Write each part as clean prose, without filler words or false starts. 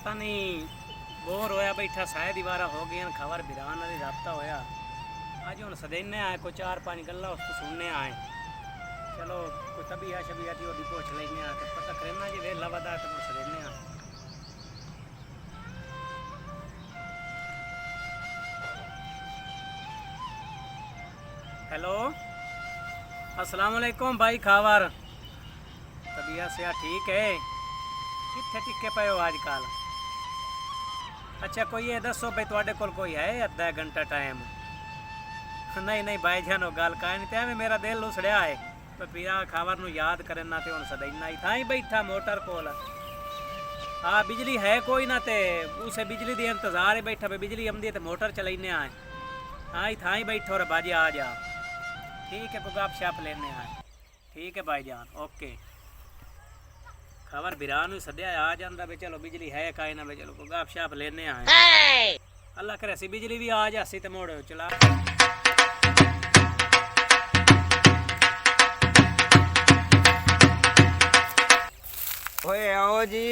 पता नहीं बोर होया बैठा साए दीवारा हो गई खबर बिरान वाली राबता होया आज हम सदेने आए कोई 4-5 गल्ला उसको सुनने आए। चलो कोई तभी शबी आती और पूछ लेने आके पता करना जी वेला वदा तो सदेने आए। हेलो अस्सलाम वालेकुम भाई खावर तबीयत से ठीक है कितने टिके पे हो आजकल? अच्छा कोई ये दसो भाई थोड़े को कोई है अद्धा घंटा टाइम? नहीं नहीं भाई जानो गल का नहीं ते मेरा दिल उछड़िया है पर पिया खावर नु याद करना ते हुन सदैना ही था ही बैठा मोटर कोल। हाँ बिजली है कोई ना ते उसे बिजली दे इंतजार है बैठा पे बिजली आमदी ते मोटर चलाइने आए। हाँ ही था ही बैठो रे बाजी आ जा ठीक है कोई गप शप लेने आए। ठीक है भाईजान ओके खबर बिरान सद्या आ जाता भी चलो बिजली है काई ना भी चलो कोई गप शप लेने आए। अल्लाह करे सी बिजली भी आ जासी ते मोड़ चला ओए आओ जी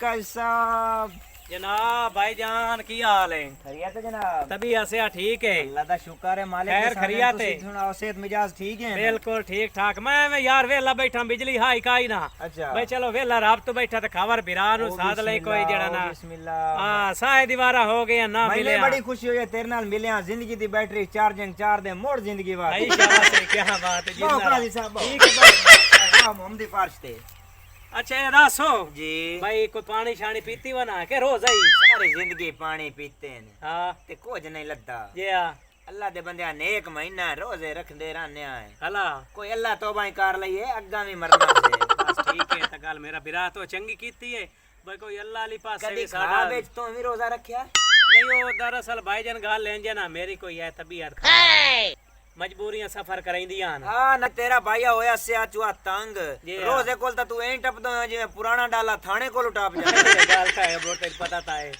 कल साहब। जनाब भाईजान की हाल है? खैरियत है जनाब। तभी हसिया ठीक है अल्लाह दा शुक्र है मालिक खैर खैरियत है। सुनाओ सेहत मिजाज ठीक है? बिल्कुल ठीक ठाक। मैं यार वेला बैठा बिजली हाई काई ना अच्छा भाई चलो वेला रात तो बैठा तो खबर बिरान साध ले कोई जड़ा ना बिस्मिल्लाह। हां साए दीवारा हो गया ना मिले बड़ी खुशी हुई तेरे नाल मिलिया जिंदगी दी बैटरी चार्जिंग चार दे मोड़ जिंदगी बात भाई शाबाश है क्या बात है जिंदा ठीक है भाई मोहम्मदी फारश ते। अच्छा ये रासो जी भाई कोई पानी शानी पीती बना के रोज आई सारी जिंदगी पानी पीते हैं हां ते कुछ नहीं लगता जी अल्लाह दे बंदे नेक महीना रोजे रखदे रहने आए हला कोई अल्लाह तौबा ही कर लईए अग्गा भी मरना से बस ठीक है त गल मेरा बिरा तो चंगी कीती है भाई कोई अल्लाह अली पास कदी से खा साडा बेच तो भी रोजा रखया नहीं वो दरअसल भाईजान गाल लें जना मेरी कोई है तबीयत खराब मजबूरियां सफर कराइंदियां हां ना तेरा भाईया होया सिया चुआ तंग जी रोजे कोल ता तू एं टपदो है जिਵੇਂ पुराना डाला थाने कोल टप जा गाल का है बोटे पता ता है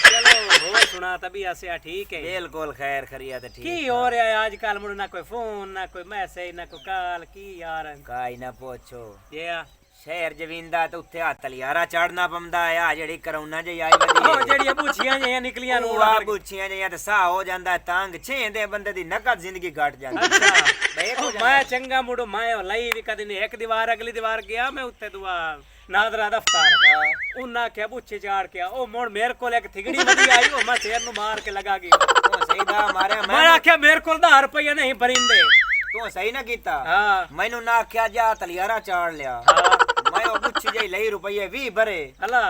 चलो हो सुना तभी आसिया ठीक है बिल्कुल खैर खरियत ठीक की हो रहा है आजकल मुड़ ना कोई फोन ना कोई मैसेज ना कोई कॉल की यार काई ना पूछो ये शहर जविंदा ते उत्थे हत्थ लियारा चढ़ना पमदा आ जेड़ी करोना जे आई बदी ओ जेड़ी बुछियां जे निकलियां नु आ बुछियां जे ते सा हो जांदा है तंग छेंदे बंदे दी नकद जिंदगी घट जांदी। अच्छा मैं चंगा मुड़ो मैं लई भी कदी नहीं एक दीवार अगली दीवार गया मैं उत्ते दुआ नादरा दफ्तर उन्ना क्या बुछे चाड़ के ओ मोड़ मेरे को एक थिगड़ी वदी आई ओ मैं शेर नु मार के लगा गई ओ सही दा मारे मैं आख्या मेरे को 10 रुपया नहीं परिंदे तू सही ना कीता। हां मैनू ना आख्या जा तलियारा चाड़ लिया मैं ओ बुच्छी जई लई रुपये 20 भरे हला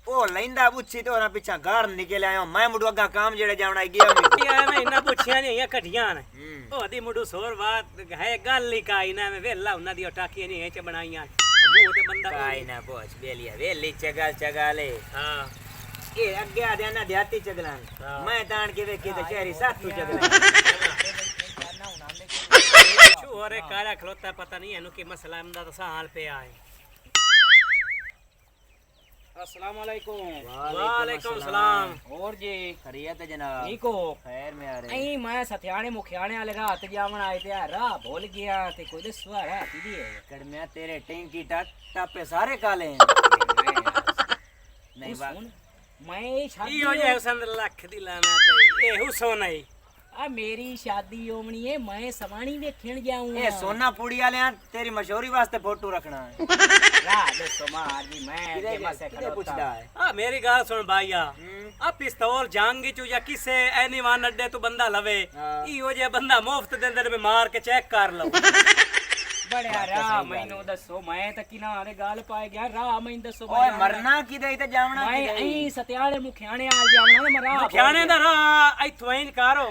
ओ लैंदा बुच्छी तो ना पीछा गार निकल आयो मैं मुडू अगा काम जेड़े जावना गया मैं इना बुछियां नहीं कठियां ने ओ दी मुडू सोर बात है गल ही काई ना मैं वेला उना दी टाकियां नहीं च बनाईयां मुंह ते बंदा काई ना बोझ बेलिया वेली चगल चगाले। हां ए अगे आ देना देहाती चगलान मैं तान के वेखी ते शहरी साथू चगलान छोरे काला खलोता पता नहीं है नु की मसला हमदा तो हाल पे आए। अस्सलाम वालेकुम। वालेकुम सलाम। और जी खैरियत है जनाब? ठीक हो? खैर में आ रहे नहीं मैं सत्याने मुखियाने वाले रात जावन आए थे राह भूल गया ते कोई दसवा रात दी है कड़मिया तेरे टेंकी टापे सारे काले हैं नहीं बात सुन मैं शादी ई हो जे हुसन लाख दी लाना ते ए हुसो नहीं आ मेरी शादी होमनी है मैं सवाणी देखण जाऊंगा ए सोना पूड़ी वाले तेरी मशहूरी वास्ते फोटो रखना है राह दसो मार जी मैं के मसे किदे पूछदा है? आ मेरी गाल सुन भाईया आ पिस्तौल जांगी चू या किसे एनी वान अड्डे तू बंदा लवे ई हो जे बंदा मुफ्त दे अंदर में मार के चेक कर लो बड़े राह मैनू दसो मैं त किनारे गाल पाए गया राह मैं दसो ओए मरना किदे ते जावना मैं ऐ सत्याने मुखियाने आल जावना ना मरा मुखियाने दा राह इथों ही करो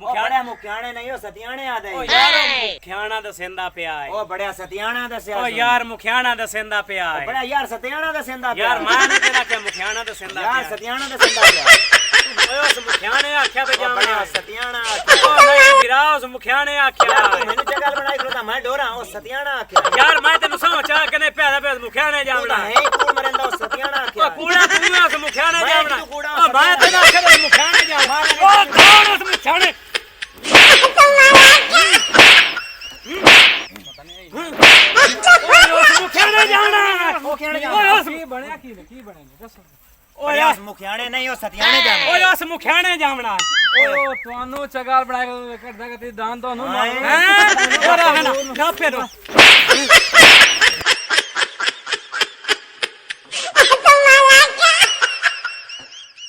मुखियाने नहीं हो सतियाने आ दे ओ यार मुखियाना दसेंदा पिया है ओ बड़िया सतियाना दसया ओ यार मुखियाना दसेंदा पिया है बड़ा यार सतियाना दसेंदा यार मैं ने तेरा के मुखियाना दसेंदा यार पिया सतियाना दसेंदा पिया ओए उस मुखियाने आख्या पे जाना बड़ा सतियाना ओ नहीं गिरा उस मुखियाने आख्या मैंने जगह बनाई खलोता मैं डोरा ओ सतियाना आख्या यार मैं तेनु समझा के ने प्यादा पे मुखियाने जावना है कूड़ मरंदा ओ सतियाना आख्या ओ कूड़ा तू उस मुखियाने मैं जावना तू कूड़ा ओ मैं तेरा के मुखियाने जावना ओ कौन उस मुखियाने मुखियाने जाना की बनया की बने दसो ਓਏ ਉਸ ਮੁਖਿਆਣੇ ਨਹੀਂ ਉਹ ਸਤਿਆਣੇ ਜਾਣਾ ਓਏ ਉਸ ਮੁਖਿਆਣੇ ਜਾਵਣਾ ਓ ਤੁਹਾਨੂੰ ਚਗਾਲ ਬਣਾ ਕੇ ਕਰਦਾ ਕਿ ਦਾਨ ਤੁਹਾਨੂੰ ਹਾਏ। ਹੈਂ ਓਰਾ ਨਾ ਫੇਰੋ